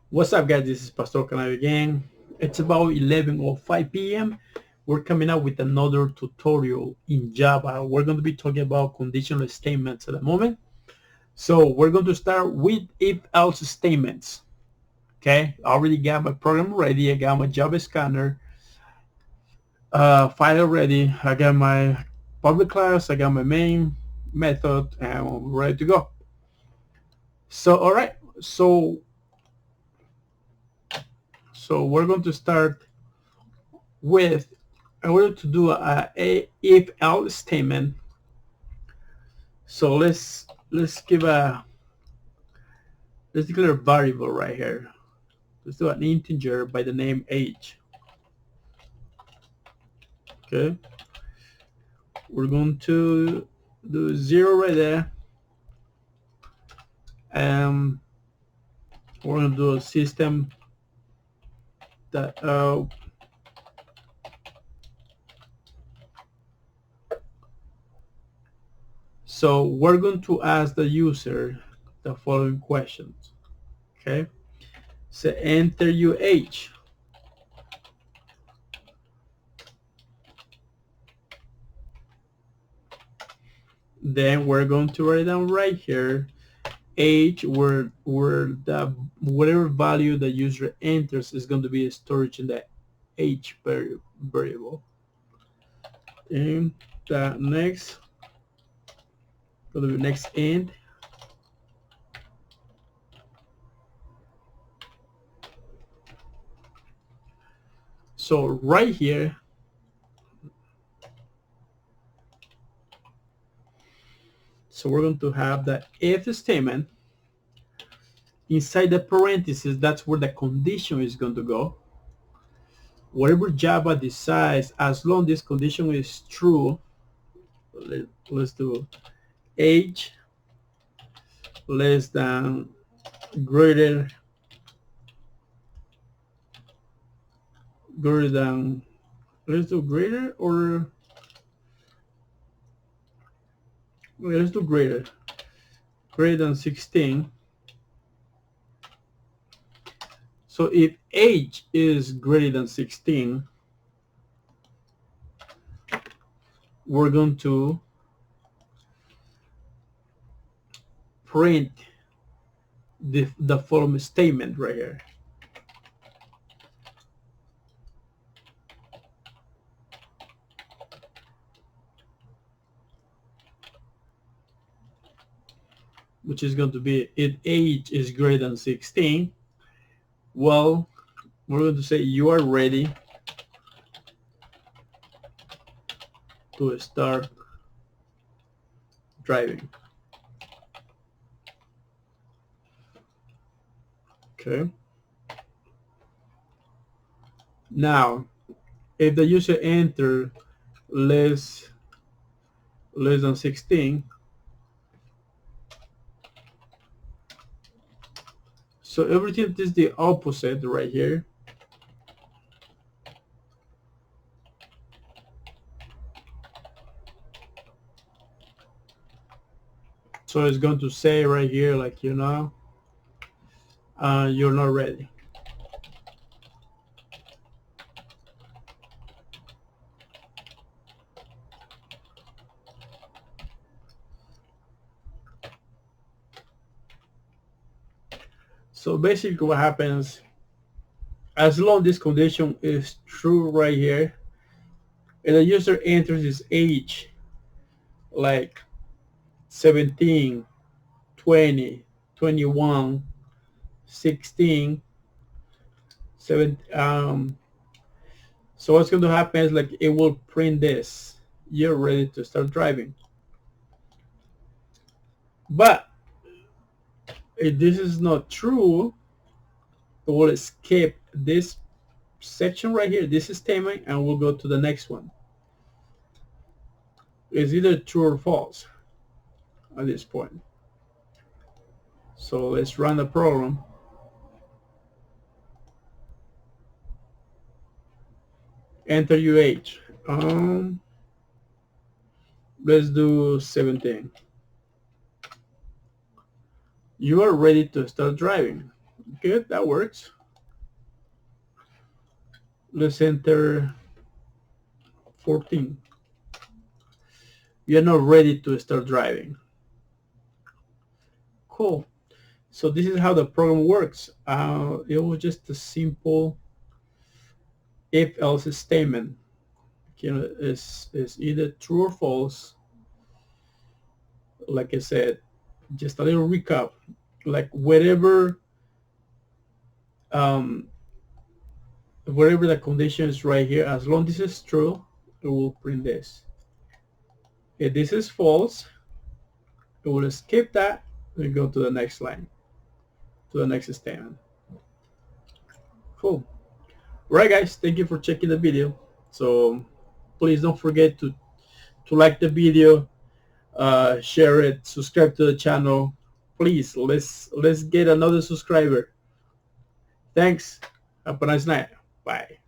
What's up, guys? This is Pastor Canal again. It's about 11:05 p.m. We're coming out with another tutorial in Java. We're going to be talking about conditional statements at the moment. So we're going to start with if-else statements. Okay, I already got my program ready. I got my Java scanner file ready. I got my public class. I got my main method, and I'm ready to go. So all right. So we're going to start with in order to do a if else statement. So let's give a let's declare a variable right here. Let's do an integer by the name age. Okay, we're going to do 0 right there, and we're going to do a system that so we're going to ask the user the following questions. Okay, so enter your age. Then we're going to write down right here age where the whatever value the user enters is going to be stored in the age variable. And the next going to be next end. So right here, so we're going to have the if statement. Inside the parentheses, that's where the condition is going to go. Whatever Java decides, as long as this condition is true, let's do age less than greater than, let's do greater, or let's do greater than 16. So if age is greater than 16, we're going to print the following statement right here. Which is going to be if age is greater than 16, well, we're going to say you are ready to start driving. Okay. Now, if the user enter less than 16, so everything is the opposite right here. So it's going to say right here, like, you're not ready. So basically what happens, as long as this condition is true right here, and the user enters his age, like 17, 20, 21, 16, 7, so what's going to happen is, like, it will print this, you're ready to start driving. But if this is not true, it will skip this section right here, this statement, and we'll go to the next one. It's either true or false at this point. So let's run the program. Enter your age. Let's do 17. You are ready to start driving. Good, that works. Let's enter 14. You're not ready to start driving. Cool. So this is how the program works. It was just a simple if-else statement. You know, is either true or false. Like I said, just a little recap. Like um, whatever the condition is right here, as long as this is true, it will print this. If this is false, it will skip that and go to the next line, to the next statement. Cool. Alright guys, thank you for checking the video. So please don't forget to like the video, share it, subscribe to the channel. Please, let's get another subscriber. Thanks. Have a nice night. Bye.